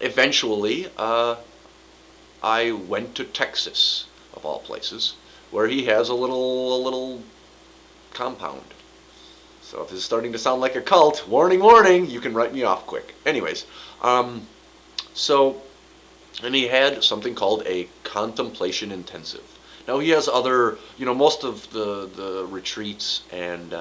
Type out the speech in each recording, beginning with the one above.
eventually, I went to Texas, of all places, where he has a little compound. So if this is starting to sound like a cult, warning, warning, you can write me off quick. Anyways, um, so and he had something called a contemplation intensive. Now he has other, most of the retreats and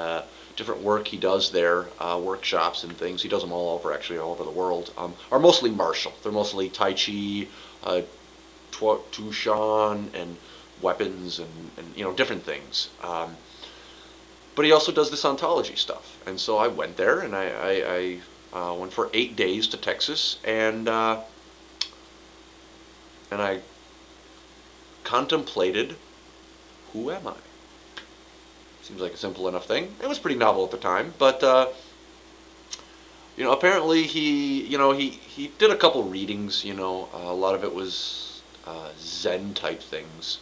different work he does there, workshops and things. He does them all over, actually, all over the world. Are mostly martial. They're mostly Tai Chi, uh, Tushan, and weapons and different things. But he also does this ontology stuff. And so I went there and I went for 8 days to Texas and I contemplated, who am I? Seems like a simple enough thing. It was pretty novel at the time, but apparently he did a couple readings. A lot of it was Zen type things,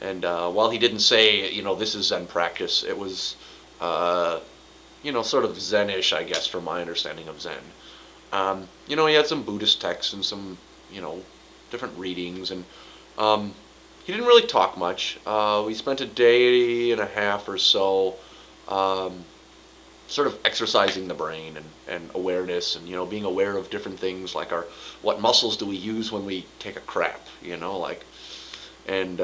and while he didn't say this is Zen practice, it was sort of Zenish, I guess, from my understanding of Zen. He had some Buddhist texts and some different readings, and he didn't really talk much. We spent a day and a half or so sort of exercising the brain and awareness and being aware of different things like what muscles do we use when we take a crap, like, and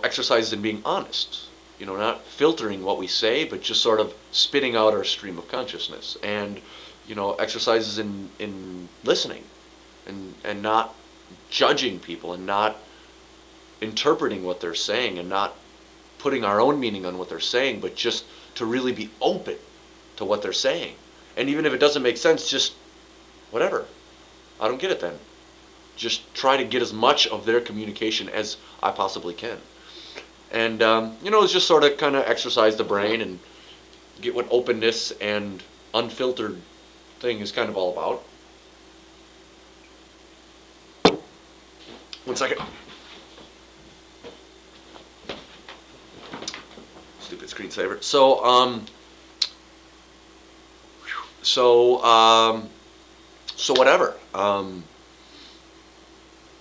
exercises in being honest, not filtering what we say, but just sort of spitting out our stream of consciousness, and exercises in listening and not judging people and not interpreting what they're saying and not putting our own meaning on what they're saying, but just to really be open to what they're saying. And even if it doesn't make sense, just whatever. I don't get it then. Just try to get as much of their communication as I possibly can. And, it's just sort of kind of exercise the brain and get what openness and unfiltered thing is kind of all about. One second. Stupid screensaver. So whatever.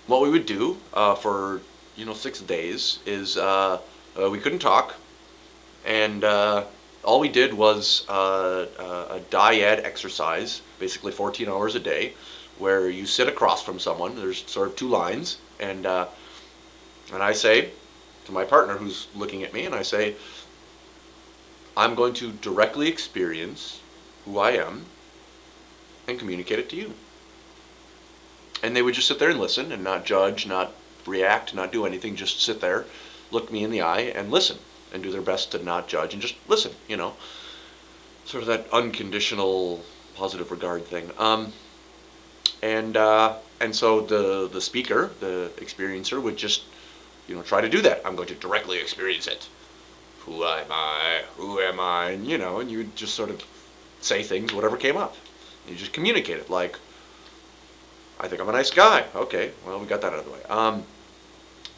What we would do for 6 days is we couldn't talk, and all we did was a dyad exercise, basically 14 hours a day, where you sit across from someone. There's sort of two lines, and I say to my partner who's looking at me, and I say, I'm going to directly experience who I am and communicate it to you. And they would just sit there and listen and not judge, not react, not do anything, just sit there, look me in the eye and listen and do their best to not judge and just listen, sort of that unconditional positive regard thing. And so the speaker, the experiencer, would just try to do that. I'm going to directly experience it. Who am I? Who am I? And and you would just sort of say things, whatever came up. You just communicate it, like, I think I'm a nice guy. Okay, well, we got that out of the way.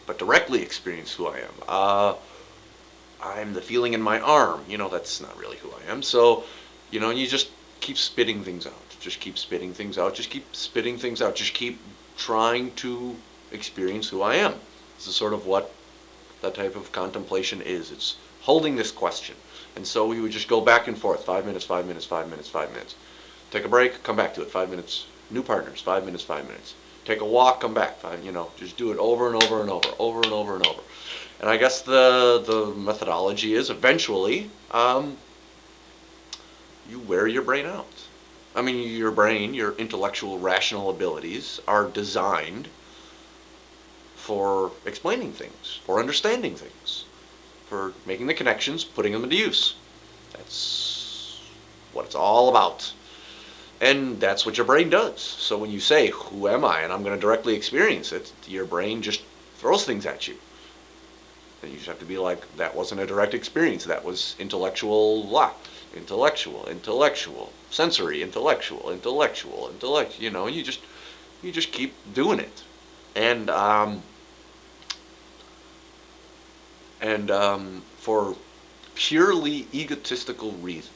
But directly experience who I am. I'm the feeling in my arm. That's not really who I am. So, and you just keep spitting things out. Just keep spitting things out. Just keep spitting things out. Just keep trying to experience who I am. This is sort of what that type of contemplation is. It's holding this question. And so we would just go back and forth. 5 minutes, 5 minutes, 5 minutes, 5 minutes. Take a break, come back to it. 5 minutes. New partners, 5 minutes, 5 minutes. Take a walk, come back. Just do it over and over and over, over and over and over. And I guess the methodology is eventually you wear your brain out. I mean, your brain, your intellectual, rational abilities are designed for explaining things, for understanding things, for making the connections, putting them into use. That's what it's all about. And that's what your brain does. So when you say, who am I? And I'm going to directly experience it, your brain just throws things at you. And you just have to be like, that wasn't a direct experience. That was intellectual, intellectual, sensory, intellectual, and you just keep doing it. And for purely egotistical reasons,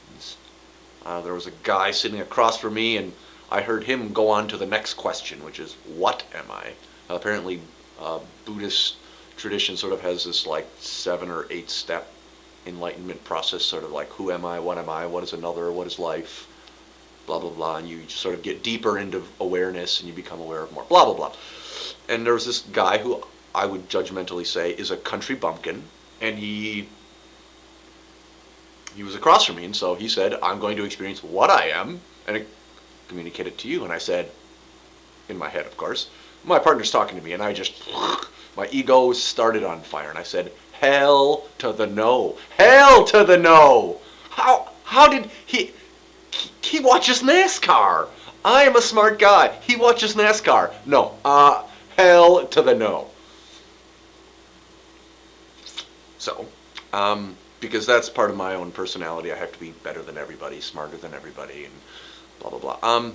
there was a guy sitting across from me, and I heard him go on to the next question, which is, what am I? Apparently, Buddhist tradition sort of has this like 7 or 8 step enlightenment process, sort of like, who am I, what is another, what is life, blah, blah, blah. And you just sort of get deeper into awareness and you become aware of more, blah, blah, blah. And there was this guy who I would judgmentally say is a country bumpkin, and he was across from me, and so he said, I'm going to experience what I am and communicate it to you. And I said, in my head, of course, my partner's talking to me, and I just, my ego started on fire, and I said, hell to the no. Hell to the no. How did he watches NASCAR. I am a smart guy. He watches NASCAR. No, hell to the no. So, because that's part of my own personality. I have to be better than everybody, smarter than everybody, and blah, blah, blah.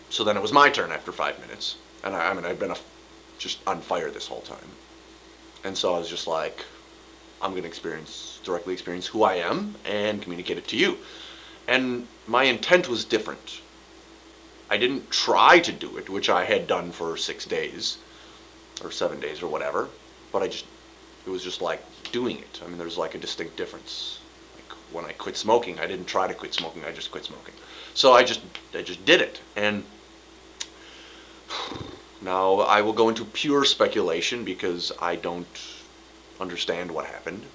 So then it was my turn after 5 minutes. And I mean, I've been just on fire this whole time. And so I was just like, I'm going to directly experience who I am and communicate it to you. And my intent was different. I didn't try to do it, which I had done for 6 days or 7 days or whatever, but it was just like doing it. I mean, there's like a distinct difference. Like when I quit smoking, I didn't try to quit smoking, I just quit smoking. So I just did it. And now I will go into pure speculation because I don't understand what happened.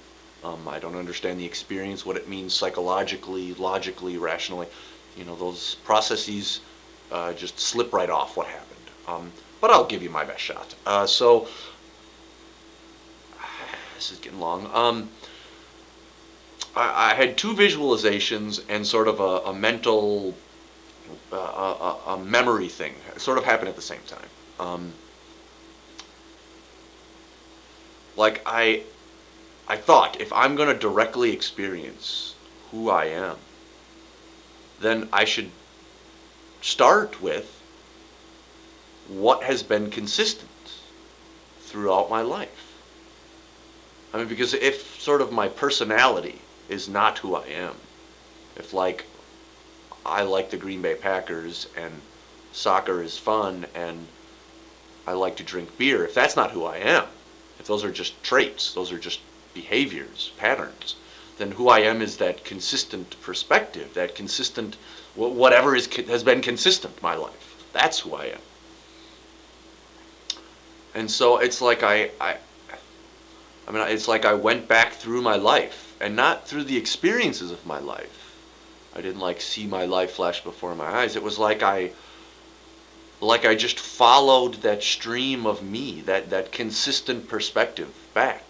I don't understand the experience, what it means psychologically, logically, rationally. Those processes just slip right off what happened. But I'll give you my best shot. So this is getting long. I had 2 visualizations and sort of a mental, a memory thing. It sort of happened at the same time. Like I thought, if I'm going to directly experience who I am, then I should start with what has been consistent throughout my life. I mean, because if sort of my personality is not who I am, if like I like the Green Bay Packers and soccer is fun and I like to drink beer, if that's not who I am, if those are just traits, those are just behaviors, patterns, then who I am is that consistent perspective, that consistent, whatever has been consistent in my life. That's who I am. And so it's like it's like I went back through my life, and not through the experiences of my life. I didn't like see my life flash before my eyes. It was like I just followed that stream of me, that consistent perspective back.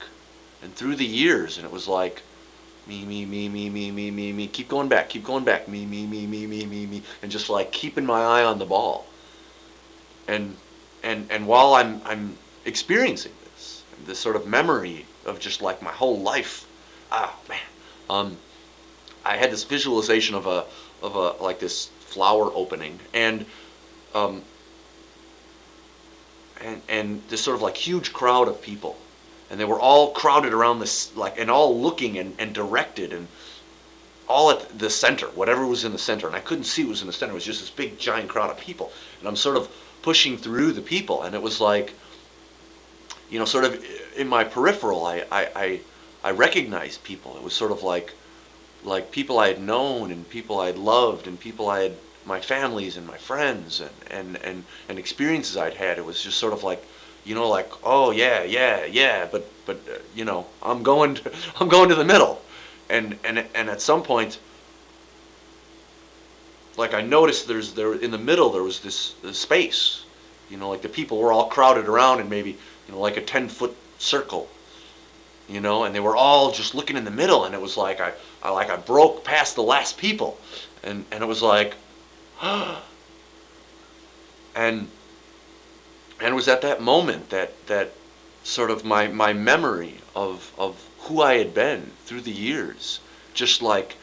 And through the years, and it was like, me, keep going back, me, and just like keeping my eye on the ball. And while I'm experiencing this sort of memory of just like my whole life, I had this visualization of a like this flower opening, and this sort of like huge crowd of people, and they were all crowded around this, like, and all looking and directed, and all at the center, whatever was in the center, and I couldn't see what was in the center. It was just this big giant crowd of people, and I'm sort of pushing through the people, and it was like, sort of in my peripheral, I recognized people. It was sort of like people I had known, and people I had loved, and people I had, my families and my friends, and experiences I'd had. It was just sort of like, like, oh yeah, but I'm going to the middle, and at some point, like I noticed there in the middle there was this space, like the people were all crowded around in maybe like a 10-foot circle, and they were all just looking in the middle, and it was like I broke past the last people, and it was like, and it was at that moment that sort of my memory of who I had been through the years, just like,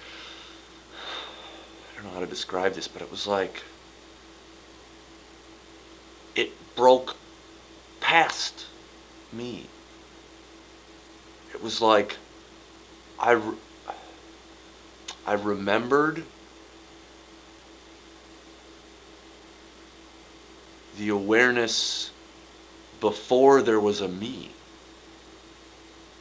I don't know how to describe this, but it was like it broke past me. It was like I remembered the awareness before there was a me.